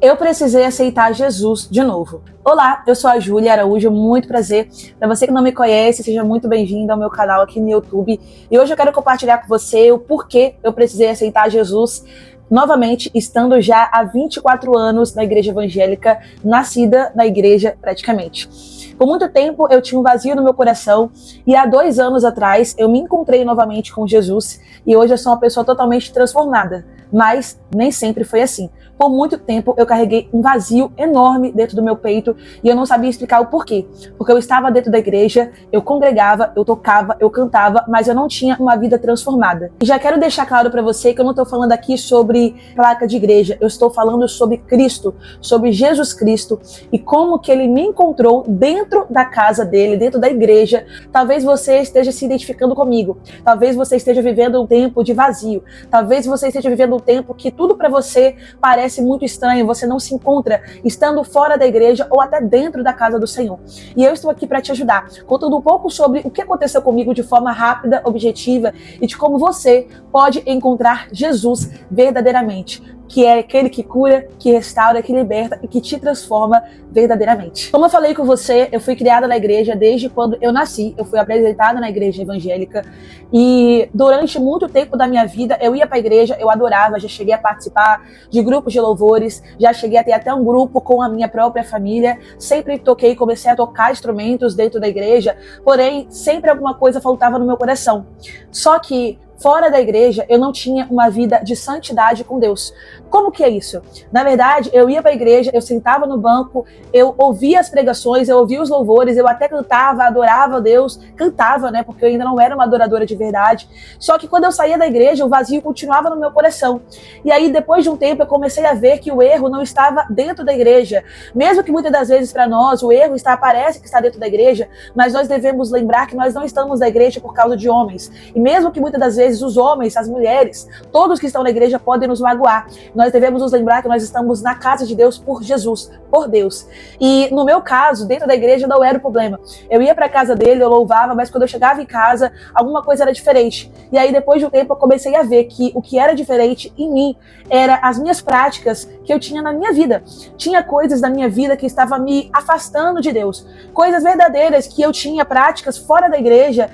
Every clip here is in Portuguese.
Eu precisei aceitar Jesus de novo. Olá, eu sou a Júlia Araújo, muito prazer. Para você que não me conhece, seja muito bem-vindo ao meu canal aqui no YouTube. E hoje eu quero compartilhar com você o porquê eu precisei aceitar Jesus novamente, estando já há 24 anos na igreja evangélica, nascida na igreja praticamente. Por muito tempo eu tinha um vazio no meu coração e há 2 anos atrás eu me encontrei novamente com Jesus e hoje eu sou uma pessoa totalmente transformada. Mas nem sempre foi assim. Por muito tempo eu carreguei um vazio enorme dentro do meu peito e eu não sabia explicar o porquê. Porque eu estava dentro da igreja, eu congregava, eu tocava, eu cantava, mas eu não tinha uma vida transformada. E já quero deixar claro para você que eu não estou falando aqui sobre placa de igreja, eu estou falando sobre Cristo, sobre Jesus Cristo e como que ele me encontrou dentro da casa dele, dentro da igreja. Talvez você esteja se identificando comigo, talvez você esteja vivendo um tempo de vazio, talvez você esteja vivendo um tempo que tudo para você parece muito estranho, você não se encontra estando fora da igreja ou até dentro da casa do Senhor. E eu estou aqui para te ajudar, contando um pouco sobre o que aconteceu comigo de forma rápida, objetiva e de como você pode encontrar Jesus verdadeiramente, que é aquele que cura, que restaura, que liberta e que te transforma verdadeiramente. Como eu falei com você, eu fui criada na igreja desde quando eu nasci, eu fui apresentada na igreja evangélica e durante muito tempo da minha vida eu ia para a igreja, eu adorava, já cheguei a participar de grupos de louvores, já cheguei a ter até um grupo com a minha própria família, sempre toquei, comecei a tocar instrumentos dentro da igreja, porém sempre alguma coisa faltava no meu coração. Só que fora da igreja, eu não tinha uma vida de santidade com Deus. Como que é isso? Na verdade, eu ia para a igreja, eu sentava no banco, eu ouvia as pregações, eu ouvia os louvores, eu até cantava, adorava a Deus, cantava, né, porque eu ainda não era uma adoradora de verdade. Só que quando eu saía da igreja, o vazio continuava no meu coração. E aí, depois de um tempo, eu comecei a ver que o erro não estava dentro da igreja. Mesmo que muitas das vezes para nós, o erro parece que está dentro da igreja, mas nós devemos lembrar que nós não estamos na igreja por causa de homens. E mesmo que muitas das vezes os homens, as mulheres, todos que estão na igreja podem nos magoar. Nós devemos nos lembrar que nós estamos na casa de Deus por Jesus, por Deus. E no meu caso, dentro da igreja não era o problema. Eu ia para a casa dele, eu louvava, mas quando eu chegava em casa, alguma coisa era diferente. E aí depois de um tempo eu comecei a ver que o que era diferente em mim era as minhas práticas que eu tinha na minha vida. Tinha coisas da minha vida que estavam me afastando de Deus. Coisas verdadeiras que eu tinha, práticas fora da igreja,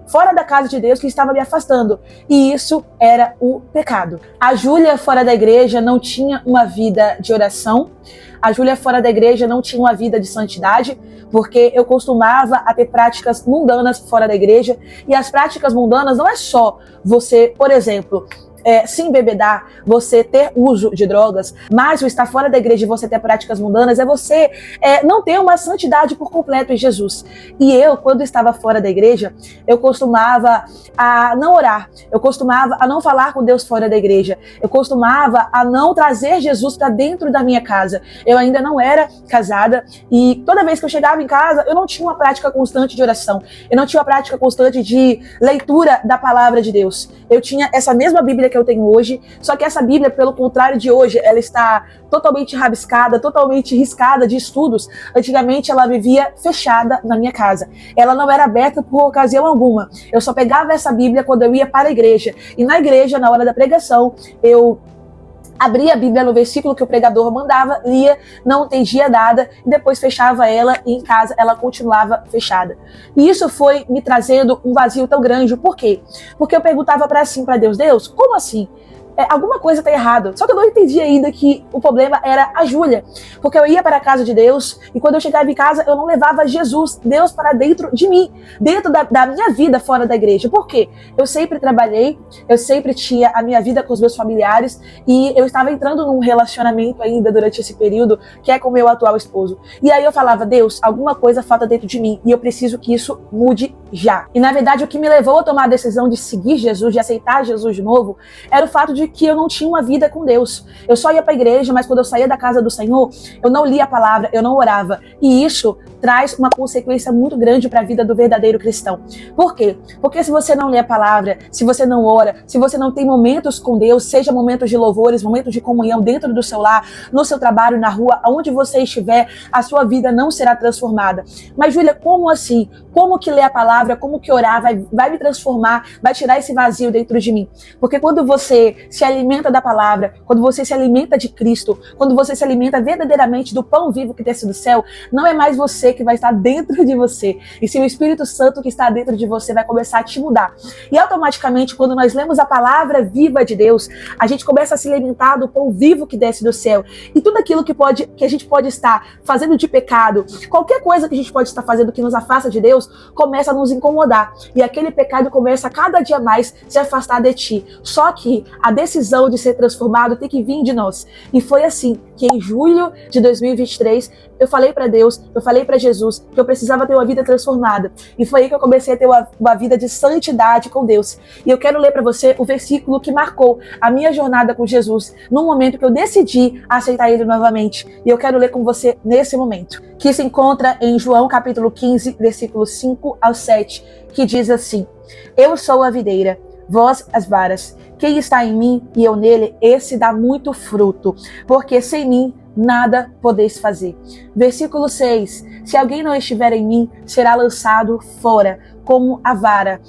fora da casa de Deus, que estavam me afastando. E isso era o pecado. A Júlia fora da igreja não tinha uma vida de oração. A Júlia fora da igreja não tinha uma vida de santidade, porque eu costumava a ter práticas mundanas fora da igreja. E as práticas mundanas não é só você, por exemplo, se embebedar, você ter uso de drogas, mas o estar fora da igreja e você ter práticas mundanas é você não ter uma santidade por completo em Jesus. E eu, quando estava fora da igreja, eu costumava a não orar, eu costumava a não falar com Deus fora da igreja, eu costumava a não trazer Jesus para dentro da minha casa. Eu ainda não era casada e toda vez que eu chegava em casa, eu não tinha uma prática constante de oração, eu não tinha uma prática constante de leitura da palavra de Deus. Eu tinha essa mesma Bíblia que eu tenho hoje, só que essa Bíblia, pelo contrário de hoje, ela está totalmente rabiscada, totalmente riscada de estudos. Antigamente ela vivia fechada na minha casa. Ela não era aberta por ocasião alguma. Eu só pegava essa Bíblia quando eu ia para a igreja. E na igreja, na hora da pregação, eu abria a Bíblia no versículo que o pregador mandava, lia, não entendia nada, e depois fechava ela e em casa ela continuava fechada. E isso foi me trazendo um vazio tão grande. Por quê? Porque eu perguntava para Deus, Deus, como assim? Alguma coisa está errada. Só que eu não entendi ainda que o problema era a Júlia. Porque eu ia para a casa de Deus e quando eu chegava em casa eu não levava Jesus, Deus, para dentro de mim, dentro da minha vida fora da igreja. Por quê? Eu sempre trabalhei, eu sempre tinha a minha vida com os meus familiares e eu estava entrando num relacionamento ainda durante esse período que é com o meu atual esposo. E aí eu falava, Deus, alguma coisa falta dentro de mim e eu preciso que isso mude já. E na verdade o que me levou a tomar a decisão de seguir Jesus, de aceitar Jesus de novo, era o fato de que eu não tinha uma vida com Deus. Eu só ia para a igreja, mas quando eu saía da casa do Senhor, eu não lia a palavra, eu não orava. E isso traz uma consequência muito grande para a vida do verdadeiro cristão. Por quê? Porque se você não lê a palavra, se você não ora, se você não tem momentos com Deus, seja momentos de louvores, momentos de comunhão dentro do seu lar, no seu trabalho, na rua, aonde você estiver, a sua vida não será transformada. Mas, Júlia, como assim? Como que ler a palavra palavra, como que orar, vai me transformar, vai tirar esse vazio dentro de mim. Porque quando você se alimenta da palavra, quando você se alimenta de Cristo, quando você se alimenta verdadeiramente do pão vivo que desce do céu, não é mais você que vai estar dentro de você, e sim o Espírito Santo que está dentro de você vai começar a te mudar. E automaticamente, quando nós lemos a palavra viva de Deus, a gente começa a se alimentar do pão vivo que desce do céu. E tudo aquilo que a gente pode estar fazendo de pecado, qualquer coisa que a gente pode estar fazendo que nos afasta de Deus, começa a nos incomodar. E aquele pecado começa a cada dia mais se afastar de ti. Só que a decisão de ser transformado tem que vir de nós. E foi assim que em julho de 2023, eu falei para Deus, eu falei para Jesus que eu precisava ter uma vida transformada. E foi aí que eu comecei a ter uma vida de santidade com Deus. E eu quero ler para você o versículo que marcou a minha jornada com Jesus, no momento que eu decidi aceitar Ele novamente. E eu quero ler com você nesse momento, que se encontra em João capítulo 15, versículos 5 ao 7, que diz assim: Eu sou a videira, vós as varas. Quem está em mim e eu nele, esse dá muito fruto, porque sem mim nada podeis fazer. Versículo 6. Se alguém não estiver em mim, será lançado fora, como a vara,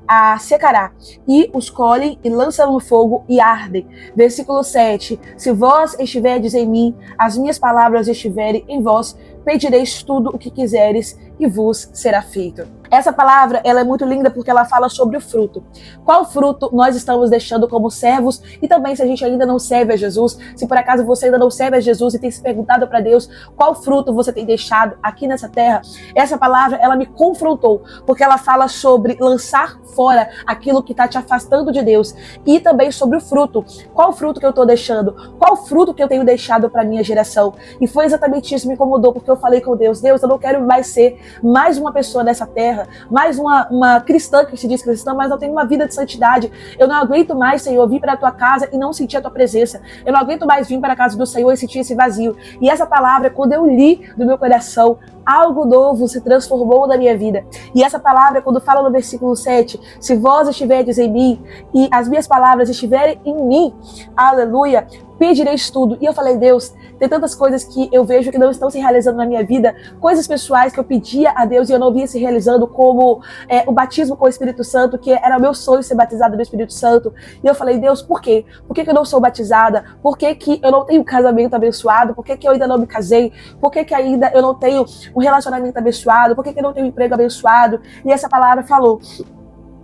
a secará, e os colhem e lançam no fogo e ardem. Versículo 7. Se vós estiverdes em mim, as minhas palavras estiverem em vós, pedireis tudo o que quiseres e vos será feito. Essa palavra, ela é muito linda porque ela fala sobre o fruto. Qual fruto nós estamos deixando como servos, e também se a gente ainda não serve a Jesus, se por acaso você ainda não serve a Jesus e tem se perguntado para Deus qual fruto você tem deixado aqui nessa terra, essa palavra, ela me confrontou, porque ela fala sobre lançar fora aquilo que está te afastando de Deus, e também sobre o fruto. Qual fruto que eu estou deixando? Qual fruto que eu tenho deixado para minha geração? E foi exatamente isso que me incomodou, porque eu falei com Deus: Deus, eu não quero mais ser mais uma pessoa nessa terra, mais uma cristã que se diz cristã, mas não tem uma vida de santidade. Eu não aguento mais, Senhor, vir para a tua casa e não sentir a tua presença. Eu não aguento mais vir para a casa do Senhor e sentir esse vazio. E essa palavra, quando eu li do meu coração, algo novo se transformou na minha vida. E essa palavra, quando fala no versículo 7, se vós estiverdes em mim e as minhas palavras estiverem em mim, aleluia, pedireis tudo. E eu falei: Deus, tem tantas coisas que eu vejo que não estão se realizando na minha vida, coisas pessoais que eu pedia a Deus e eu não via se realizando, como o batismo com o Espírito Santo, que era o meu sonho ser batizado no Espírito Santo. E eu falei: Deus, por quê? Por que eu não sou batizada? Por que eu não tenho um casamento abençoado? Por que eu ainda não me casei? Por que ainda eu não tenho um relacionamento abençoado? Por que eu não tenho um emprego abençoado? E essa palavra falou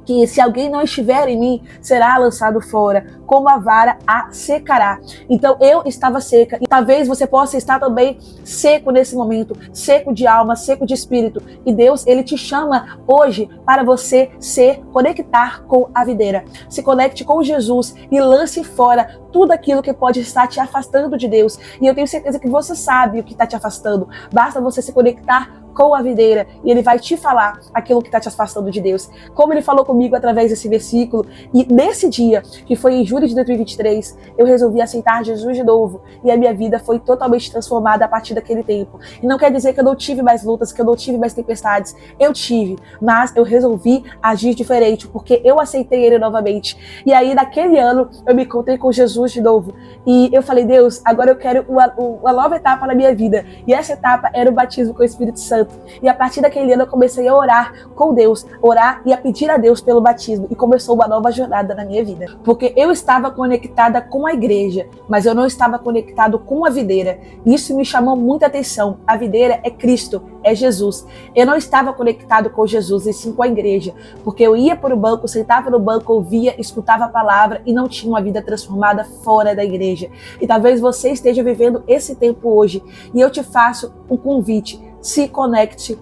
que se alguém não estiver em mim, será lançado fora, como a vara a secará. Então eu estava seca, e talvez você possa estar também seco nesse momento, seco de alma, seco de espírito. E Deus, Ele te chama hoje para você se conectar com a videira. Se conecte com Jesus e lance fora tudo aquilo que pode estar te afastando de Deus. E eu tenho certeza que você sabe o que está te afastando. Basta você se conectar com a videira e Ele vai te falar aquilo que está te afastando de Deus. Como Ele falou comigo através desse versículo. E nesse dia, que foi em julho de 2023, eu resolvi aceitar Jesus de novo. E a minha vida foi totalmente transformada a partir daquele tempo. E não quer dizer que eu não tive mais lutas, que eu não tive mais tempestades. Eu tive, mas eu resolvi agir diferente, porque eu aceitei Ele novamente. E aí, naquele ano, eu me encontrei com Jesus de novo. E eu falei: Deus, agora eu quero uma nova etapa na minha vida. E essa etapa era o batismo com o Espírito Santo. E a partir daquele ano eu comecei a orar com Deus, orar e a pedir a Deus pelo batismo, e começou uma nova jornada na minha vida, porque eu estava conectada com a igreja, mas eu não estava conectado com a videira. Isso me chamou muita atenção. A videira é Cristo, é Jesus. Eu não estava conectado com Jesus, e sim com a igreja, porque eu ia para o banco, sentava no banco, ouvia, escutava a palavra e não tinha uma vida transformada fora da igreja. E talvez você esteja vivendo esse tempo hoje, e eu te faço um convite: se conecte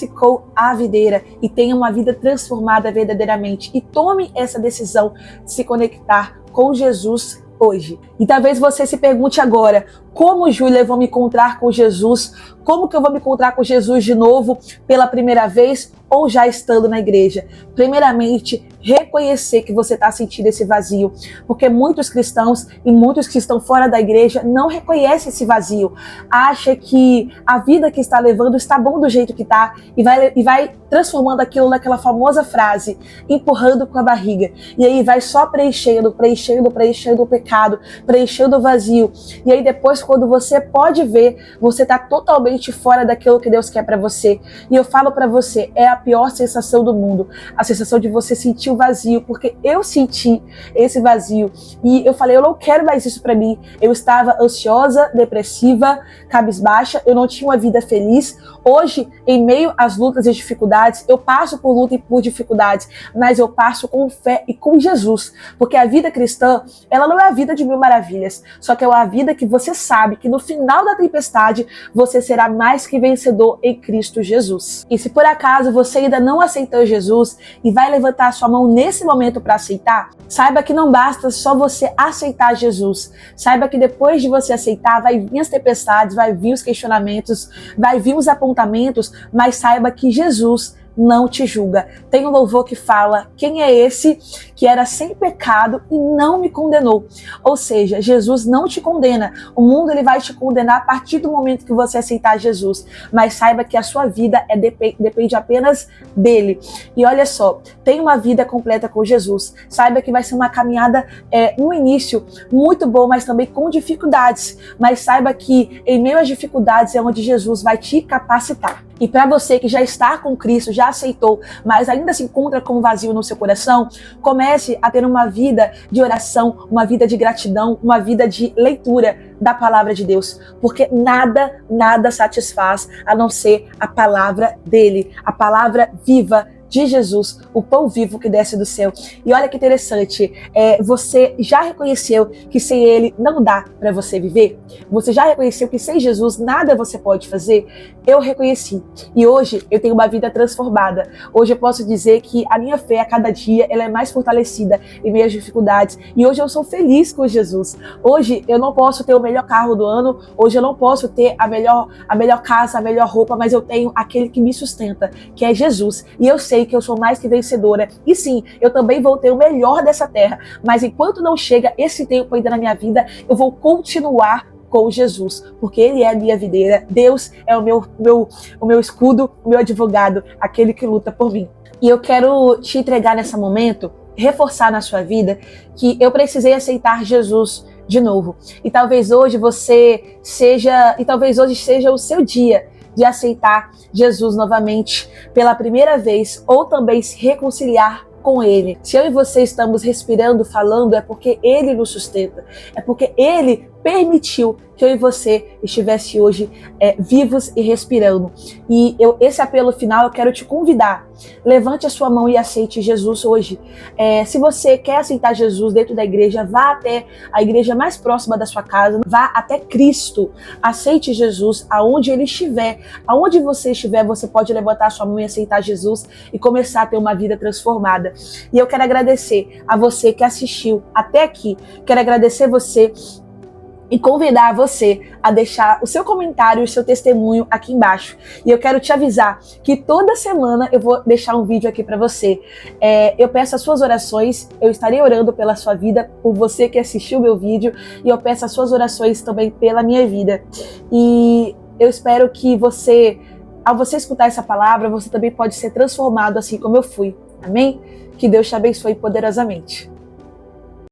com a videira e tenha uma vida transformada verdadeiramente. E tome essa decisão de se conectar com Jesus hoje. E talvez você se pergunte agora: como, Júlia, eu vou me encontrar com Jesus? Como que eu vou me encontrar com Jesus de novo, pela primeira vez ou já estando na igreja? Primeiramente, reconhecer que você está sentindo esse vazio, porque muitos cristãos e muitos que estão fora da igreja não reconhecem esse vazio, acha que a vida que está levando está bom do jeito que está e vai transformando aquilo naquela famosa frase, empurrando com a barriga, e aí vai só preenchendo o pecado, preenchendo o vazio, e aí depois quando você pode ver, você está totalmente fora daquilo que Deus quer para você. E eu falo para você, é a pior sensação do mundo, a sensação de você sentir o vazio, porque eu senti esse vazio e eu falei, eu não quero mais isso para mim. Eu estava ansiosa, depressiva, cabisbaixa, eu não tinha uma vida feliz. Hoje, em meio às lutas e dificuldades, eu passo por luta e por dificuldades, mas eu passo com fé e com Jesus, porque a vida cristã, ela não é a vida de mil maravilhas, só que é a vida que você sabe que no final da tempestade você será mais que vencedor em Cristo Jesus. E se por acaso você ainda não aceitou Jesus e vai levantar a sua mão nesse momento para aceitar, saiba que não basta só você aceitar Jesus. Saiba que depois de você aceitar, vai vir as tempestades, vai vir os questionamentos, vai vir os apontamentos, mas saiba que Jesus não te julga. Tem um louvor que fala, quem é esse que era sem pecado e não me condenou? Ou seja, Jesus não te condena. O mundo ele vai te condenar a partir do momento que você aceitar Jesus. Mas saiba que a sua vida depende apenas dele. E olha só, tem uma vida completa com Jesus. Saiba que vai ser uma caminhada no início muito boa, mas também com dificuldades. Mas saiba que em meio às dificuldades é onde Jesus vai te capacitar. E para você que já está com Cristo, já aceitou, mas ainda se encontra com um vazio no seu coração, comece a ter uma vida de oração, uma vida de gratidão, uma vida de leitura da palavra de Deus, porque nada satisfaz a não ser a palavra dele, a palavra viva de Jesus, o pão vivo que desce do céu. E olha que interessante, você já reconheceu que sem ele não dá para você viver? Você já reconheceu que sem Jesus nada você pode fazer? Eu reconheci. E hoje eu tenho uma vida transformada. Hoje eu posso dizer que a minha fé a cada dia ela é mais fortalecida em meio às dificuldades. E hoje eu sou feliz com Jesus. Hoje eu não posso ter o melhor carro do ano, hoje eu não posso ter a melhor casa, a melhor roupa, mas eu tenho aquele que me sustenta, que é Jesus. E eu sei que eu sou mais que vencedora. E sim, eu também vou ter o melhor dessa terra. Mas enquanto não chega esse tempo ainda na minha vida, eu vou continuar com Jesus, porque Ele é a minha videira. Deus é o meu escudo, o meu advogado, aquele que luta por mim. E eu quero te entregar nesse momento, reforçar na sua vida, que eu precisei aceitar Jesus de novo. E talvez hoje seja o seu dia de aceitar Jesus novamente pela primeira vez, ou também se reconciliar com Ele. Se eu e você estamos respirando, falando, é porque Ele nos sustenta, é porque Ele permitiu que eu e você estivesse hoje vivos e respirando. E esse apelo final eu quero te convidar. Levante a sua mão e aceite Jesus hoje. Se você quer aceitar Jesus dentro da igreja, vá até a igreja mais próxima da sua casa, vá até Cristo. Aceite Jesus aonde Ele estiver. Aonde você estiver, você pode levantar a sua mão e aceitar Jesus e começar a ter uma vida transformada. E eu quero agradecer a você que assistiu até aqui. Quero agradecer você e convidar você a deixar o seu comentário e o seu testemunho aqui embaixo. E eu quero te avisar que toda semana eu vou deixar um vídeo aqui para você. Eu peço as suas orações, eu estarei orando pela sua vida, por você que assistiu o meu vídeo, e eu peço as suas orações também pela minha vida. E eu espero que ao você escutar essa palavra, você também pode ser transformado assim como eu fui. Amém? Que Deus te abençoe poderosamente.